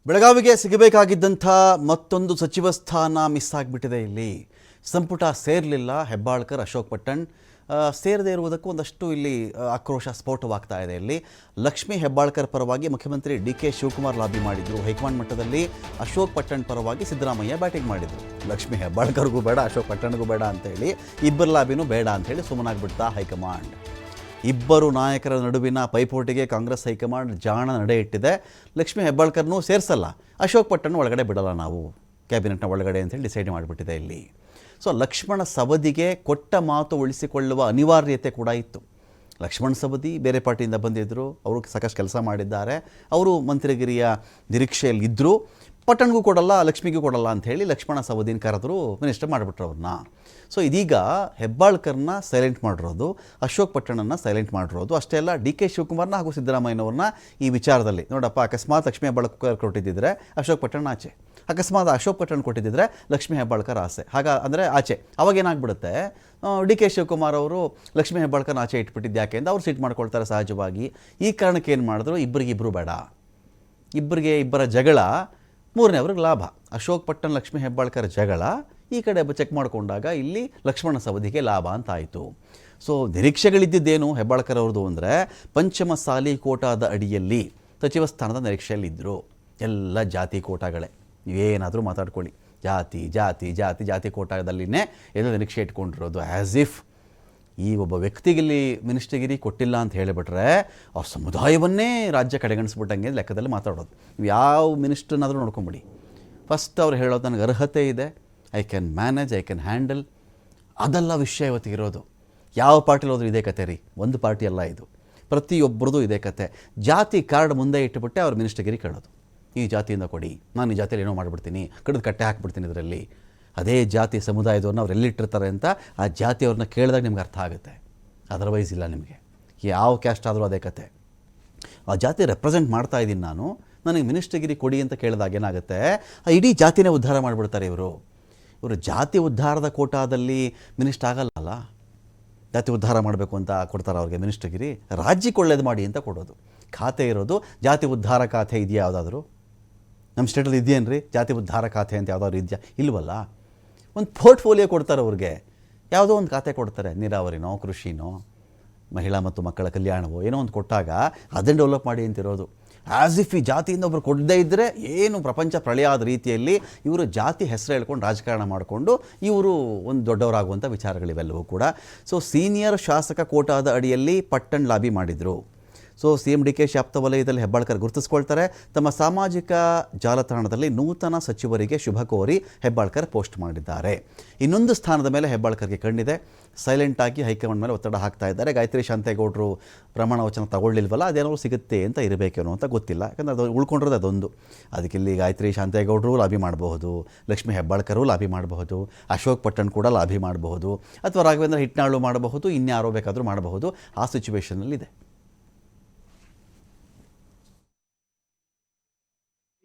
ಬೆಳಗಾವಿಗೆ ಸಿಗಬೇಕಾಗಿದ್ದಂಥ ಮತ್ತೊಂದು ಸಚಿವ ಸ್ಥಾನ ಮಿಸ್ ಆಗಿಬಿಟ್ಟಿದೆ. ಇಲ್ಲಿ ಸಂಪುಟ ಸೇರಲಿಲ್ಲ. ಹೆಬ್ಬಾಳ್ಕರ್, ಅಶೋಕ್ ಪಟ್ಟಣ್ ಸೇರದೇ ಇರುವುದಕ್ಕೂ ಒಂದಷ್ಟು ಇಲ್ಲಿ ಆಕ್ರೋಶ ಸ್ಫೋಟವಾಗ್ತಾ ಇದೆ. ಇಲ್ಲಿ ಲಕ್ಷ್ಮೀ ಹೆಬ್ಬಾಳ್ಕರ್ ಪರವಾಗಿ ಮುಖ್ಯಮಂತ್ರಿ DK ಶಿವಕುಮಾರ್ ಲಾಬಿ ಮಾಡಿದರು. ಹೈಕಮಾಂಡ್ ಮಟ್ಟದಲ್ಲಿ ಅಶೋಕ್ ಪಟ್ಟಣ್ ಪರವಾಗಿ ಸಿದ್ದರಾಮಯ್ಯ ಬ್ಯಾಟಿಂಗ್ ಮಾಡಿದರು. ಲಕ್ಷ್ಮೀ ಹೆಬ್ಬಾಳ್ಕರ್ಗೂ ಬೇಡ, ಅಶೋಕ್ ಪಟ್ಟಣ್ಗೂ ಬೇಡ ಅಂತೇಳಿ, ಇಬ್ಬರ ಲಾಬಿನೂ ಬೇಡ ಅಂಥೇಳಿ ಸುಮ್ಮನಾಗ್ಬಿಡ್ತಾ ಹೈಕಮಾಂಡ್. ಇಬ್ಬರು ನಾಯಕರ ನಡುವಿನ ಪೈಪೋಟಿಗೆ ಕಾಂಗ್ರೆಸ್ ಹೈಕಮಾಂಡ್ ಜಾಣ ನಡೆ ಇಟ್ಟಿದೆ. ಲಕ್ಷ್ಮೀ ಹೆಬ್ಬಾಳ್ಕರ್ನೂ ಸೇರಿಸಲ್ಲ, ಅಶೋಕ್ ಪಟ್ಟಣ್ ಒಳಗಡೆ ಬಿಡಲ್ಲ ನಾವು ಕ್ಯಾಬಿನೆಟ್ನ ಒಳಗಡೆ ಅಂತೇಳಿ ಡಿಸೈಡ್ ಮಾಡಿಬಿಟ್ಟಿದೆ ಇಲ್ಲಿ. ಸೊ ಲಕ್ಷ್ಮಣ ಸವದಿಗೆ ಕೊಟ್ಟ ಮಾತು ಉಳಿಸಿಕೊಳ್ಳುವ ಅನಿವಾರ್ಯತೆ ಕೂಡ ಇತ್ತು. ಲಕ್ಷ್ಮಣ ಸವದಿ ಬೇರೆ ಪಾರ್ಟಿಯಿಂದ ಬಂದಿದ್ದರು, ಅವರು ಸಾಕಷ್ಟು ಕೆಲಸ ಮಾಡಿದ್ದಾರೆ, ಅವರು ಮಂತ್ರಿಗಿರಿಯ ನಿರೀಕ್ಷೆಯಲ್ಲಿ ಇದ್ದರು. ಪಟ್ಟಣ್ಗೂ ಕೊಡಲ್ಲ, ಲಕ್ಷ್ಮಿಗೂ ಕೊಡಲ್ಲ ಅಂಥೇಳಿ ಲಕ್ಷ್ಮಣ ಸವದಿನ ಕರೆದ್ರು, ಮಿನಿಸ್ಟರ್ ಮಾಡಿಬಿಟ್ರು ಅವ್ರನ್ನ. ಸೊ ಇದೀಗ ಹೆಬ್ಬಾಳ್ಕರ್ನ ಸೈಲೆಂಟ್ ಮಾಡಿರೋದು, ಅಶೋಕ್ ಪಟ್ಟಣನ್ನು ಸೈಲೆಂಟ್ ಮಾಡಿರೋದು ಅಷ್ಟೇ ಅಲ್ಲ, DK ಶಿವಕುಮಾರ್ನ ಹಾಗೂ ಸಿದ್ದರಾಮಯ್ಯನವ್ರನ್ನ ಈ ವಿಚಾರದಲ್ಲಿ ನೋಡಪ್ಪ, ಅಕಸ್ಮಾತ್ ಲಕ್ಷ್ಮೀ ಹೆಬ್ಬಾಳ್ಕರ್ ಕೊಟ್ಟಿದ್ದಿದ್ರೆ ಅಶೋಕ್ ಪಟ್ಟಣ ಆಚೆ, ಅಕಸ್ಮಾತ್ ಅಶೋಕ್ ಪಟ್ಟಣ್ ಕೊಟ್ಟಿದ್ದಿದ್ರೆ ಲಕ್ಷ್ಮೀ ಹೆಬ್ಬಾಳ್ಕರ್ ಅಂದರೆ ಆಚೆ. ಅವಾಗೇನಾಗ್ಬಿಡುತ್ತೆ, DK ಶಿವಕುಮಾರ್ ಅವರು ಲಕ್ಷ್ಮೀ ಹೆಬ್ಬಾಳ್ಕರ್ನ ಆಚೆ ಇಟ್ಬಿಟ್ಟಿದ್ದು ಯಾಕೆ ಅಂತ ಅವ್ರು ಸಿಟ್ಟು ಮಾಡ್ಕೊಳ್ತಾರೆ ಸಹಜವಾಗಿ. ಈ ಕಾರಣಕ್ಕೆ ಏನು ಮಾಡಿದ್ರು, ಇಬ್ಬರಿಗಿಬ್ಬರು ಬೇಡ, ಇಬ್ಬರ ಜಗಳ ಮೂರನೇವ್ರಿಗೆ ಲಾಭ. ಅಶೋಕ್ ಪಟ್ಟಣ್ ಲಕ್ಷ್ಮೀ ಹೆಬ್ಬಾಳ್ಕರ್ ಜಗಳ ಈ ಕಡೆ ಚೆಕ್ ಮಾಡಿಕೊಂಡಾಗ ಇಲ್ಲಿ ಲಕ್ಷ್ಮಣ ಸವದಿಗೆ ಲಾಭ ಅಂತ ಆಯಿತು. ಸೊ ನಿರೀಕ್ಷೆಗಳಿದ್ದೇನು ಹೆಬ್ಬಾಳ್ಕರ್ ಅವ್ರದ್ದು ಅಂದರೆ, ಪಂಚಮ ಸಾಲಿ ಕೋಟಾದ ಅಡಿಯಲ್ಲಿ ಸಚಿವ ಸ್ಥಾನದ ನಿರೀಕ್ಷೆಯಲ್ಲಿದ್ದರು. ಎಲ್ಲ ಜಾತಿ ಕೋಟಾಗಳೇ, ನೀವೇನಾದರೂ ಮಾತಾಡ್ಕೊಳ್ಳಿ, ಜಾತಿ ಜಾತಿ ಜಾತಿ ಜಾತಿ ಕೋಟಾದಲ್ಲಿನೇ ಎಲ್ಲ ನಿರೀಕ್ಷೆ ಇಟ್ಕೊಂಡಿರೋದು. ಆ್ಯಸ್ ಇಫ್ ಈ ಒಬ್ಬ ವ್ಯಕ್ತಿಗಿಲ್ಲಿ ಮಿನಿಸ್ಟರ್ಗಿರಿ ಕೊಟ್ಟಿಲ್ಲ ಅಂತ ಹೇಳಿಬಿಟ್ರೆ ಆ ಸಮುದಾಯವನ್ನೇ ರಾಜ್ಯ ಕಡೆಗಣಿಸ್ಬಿಟ್ಟಂಗೆ ಲೆಕ್ಕದಲ್ಲಿ ಮಾತಾಡೋದು. ನೀವು ಯಾವ ಮಿನಿಸ್ಟರ್ನಾದರೂ ನೋಡ್ಕೊಂಬಿಡಿ, ಫಸ್ಟ್ ಅವ್ರು ಹೇಳೋದು ನನಗೆ ಅರ್ಹತೆ ಇದೆ, I can manage, I can handle, ಅದೆಲ್ಲ ವಿಷಯ ಇವತ್ತಿಗಿರೋದು. ಯಾವ ಪಾರ್ಟಿಲಿ ಹೋದ್ರೂ ಇದೇ ಕತೆ ರೀ, ಒಂದು ಪಾರ್ಟಿ ಅಲ್ಲ ಇದು, ಪ್ರತಿಯೊಬ್ಬರದು ಇದೇ ಕತೆ. ಜಾತಿ ಕಾರ್ಡ್ ಮುಂದೆ ಇಟ್ಟುಬಿಟ್ಟೆ ಅವ್ರು ಮಿನಿಸ್ಟರ್ಗಿರಿ ಕೇಳೋದು, ಈ ಜಾತಿಯಿಂದ ಕೊಡಿ, ನಾನು ಈ ಜಾತಿಯಲ್ಲಿ ಏನೋ ಮಾಡಿಬಿಡ್ತೀನಿ, ಕಡಿದು ಕಟ್ಟೆ ಹಾಕ್ಬಿಡ್ತೀನಿ ಇದರಲ್ಲಿ. ಅದೇ ಜಾತಿ ಸಮುದಾಯದವ್ರನ್ನ ಅವ್ರು ಎಲ್ಲಿಟ್ಟಿರ್ತಾರೆ ಅಂತ ಆ ಜಾತಿಯವ್ರನ್ನ ಕೇಳಿದಾಗ ನಿಮ್ಗೆ ಅರ್ಥ ಆಗುತ್ತೆ. ಅದರ್ವೈಸ್ ಇಲ್ಲ ನಿಮಗೆ. ಯಾವ ಕ್ಯಾಸ್ಟ್ ಆದರೂ ಅದೇ ಕತೆ. ಆ ಜಾತಿ ರೆಪ್ರೆಸೆಂಟ್ ಮಾಡ್ತಾ ಇದ್ದೀನಿ ನಾನು, ನನಗೆ ಮಿನಿಸ್ಟರ್ಗಿರಿ ಕೊಡಿ ಅಂತ ಕೇಳಿದಾಗ ಏನಾಗುತ್ತೆ, ಆ ಇಡೀ ಜಾತಿನೇ ಉದ್ಧಾರ ಮಾಡಿಬಿಡ್ತಾರೆ ಇವರು. ಜಾತಿ ಉದ್ಧಾರದ ಕೋಟಾದಲ್ಲಿ ಮಿನಿಸ್ಟರ್ ಆಗಲ್ಲ. ಜಾತಿ ಉದ್ಧಾರ ಮಾಡಬೇಕು ಅಂತ ಕೊಡ್ತಾರೆ ಅವ್ರಿಗೆ ಮಿನಿಸ್ಟರ್ಗಿರಿ. ರಾಜ್ಯಕ್ಕೆ ಒಳ್ಳೇದು ಮಾಡಿ ಅಂತ ಕೊಡೋದು. ಖಾತೆ ಇರೋದು ಜಾತಿ ಉದ್ಧಾರ ಖಾತೆ ಇದೆಯಾ ಯಾವುದಾದ್ರೂ? ನಮ್ಮ ಸ್ಟೇಟಲ್ಲಿ ಇದೆಯೇನ್ರಿ ಜಾತಿ ಉದ್ಧಾರ ಖಾತೆ ಅಂತ ಯಾವುದಾದ್ರು ಇದೆಯಾ? ಇಲ್ವಲ್ಲ. ಒಂದು ಪೋರ್ಟ್ಫೋಲಿಯೋ ಕೊಡ್ತಾರೆ ಅವ್ರಿಗೆ, ಯಾವುದೋ ಒಂದು ಖಾತೆ ಕೊಡ್ತಾರೆ, ನೀರಾವರಿನೋ ಕೃಷಿನೋ ಮಹಿಳಾ ಮತ್ತು ಮಕ್ಕಳ ಕಲ್ಯಾಣವೋ ಏನೋ ಒಂದು ಕೊಟ್ಟಾಗ ಅದನ್ನು ಡೆವಲಪ್ ಮಾಡಿ ಅಂತಿರೋದು. ಆ್ಯಸ್ ಇಫ್ ಈ ಜಾತಿಯಿಂದ ಒಬ್ಬರು ಕೊಡದೇ ಇದ್ದರೆ ಏನು ಪ್ರಪಂಚ ಪ್ರಳಯ ಆದ ರೀತಿಯಲ್ಲಿ ಇವರು ಜಾತಿ ಹೆಸರು ಹೇಳ್ಕೊಂಡು ರಾಜಕಾರಣ ಮಾಡಿಕೊಂಡು ಇವರು ಒಂದು ದೊಡ್ಡವರಾಗುವಂಥ ವಿಚಾರಗಳಿವೆಲ್ಲವೂ ಕೂಡ. ಸೊ ಸೀನಿಯರ್ ಶಾಸಕ ಕೋಟಾದ ಅಡಿಯಲ್ಲಿ ಪಟ್ಟಣ್ ಲಾಬಿ ಮಾಡಿದರು. ಸೊ CM DK ಆಪ್ತ ವಲಯದಲ್ಲಿ ಹೆಬ್ಬಾಳ್ಕರ್ ಗುರುತಿಸ್ಕೊಳ್ತಾರೆ. ತಮ್ಮ ಸಾಮಾಜಿಕ ಜಾಲತಾಣದಲ್ಲಿ ನೂತನ ಸಚಿವರಿಗೆ ಶುಭ ಕೋರಿ ಹೆಬ್ಬಾಳ್ಕರ್ ಪೋಸ್ಟ್ ಮಾಡಿದ್ದಾರೆ. ಇನ್ನೊಂದು ಸ್ಥಾನದ ಮೇಲೆ ಹೆಬ್ಬಾಳ್ಕರ್ಗೆ ಕಣ್ಣಿದೆ. ಸೈಲೆಂಟಾಗಿ ಹೈಕಮಾಂಡ್ ಮೇಲೆ ಒತ್ತಡ ಹಾಕ್ತಾ ಇದ್ದಾರೆ. ಗಾಯತ್ರಿ ಶಾಂತೇಗೌಡರು ಪ್ರಮಾಣ ವಚನ ತಗೊಳ್ಳಿಲ್ವಲ್ಲ, ಅದೇನಾದ್ರು ಸಿಗುತ್ತೆ ಅಂತ ಇರಬೇಕೇನೋ ಅಂತ ಗೊತ್ತಿಲ್ಲ. ಯಾಕಂದರೆ ಅದು ಉಳ್ಕೊಂಡಿರೋದು ಅದೊಂದು. ಅದಕ್ಕೆ ಇಲ್ಲಿ ಗಾಯತ್ರಿ ಶಾಂತೇಗೌಡರು ಲಾಬಿ ಮಾಡಬಹುದು, ಲಕ್ಷ್ಮೀ ಹೆಬ್ಬಾಳ್ಕರು ಲಾಬಿ ಮಾಡಬಹುದು, ಅಶೋಕ್ ಪಟ್ಟಣ್ ಕೂಡ ಲಾಬಿ ಮಾಡಬಹುದು, ಅಥವಾ ರಾಘವೇಂದ್ರ ಹಿಟ್ನಾಳು ಮಾಡಬಹುದು, ಇನ್ಯಾರೋ ಬೇಕಾದರೂ ಮಾಡಬಹುದು. ಆ ಸಿಚುವೇಷನ್ನಲ್ಲಿದೆ.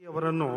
ಅವರನ್ನು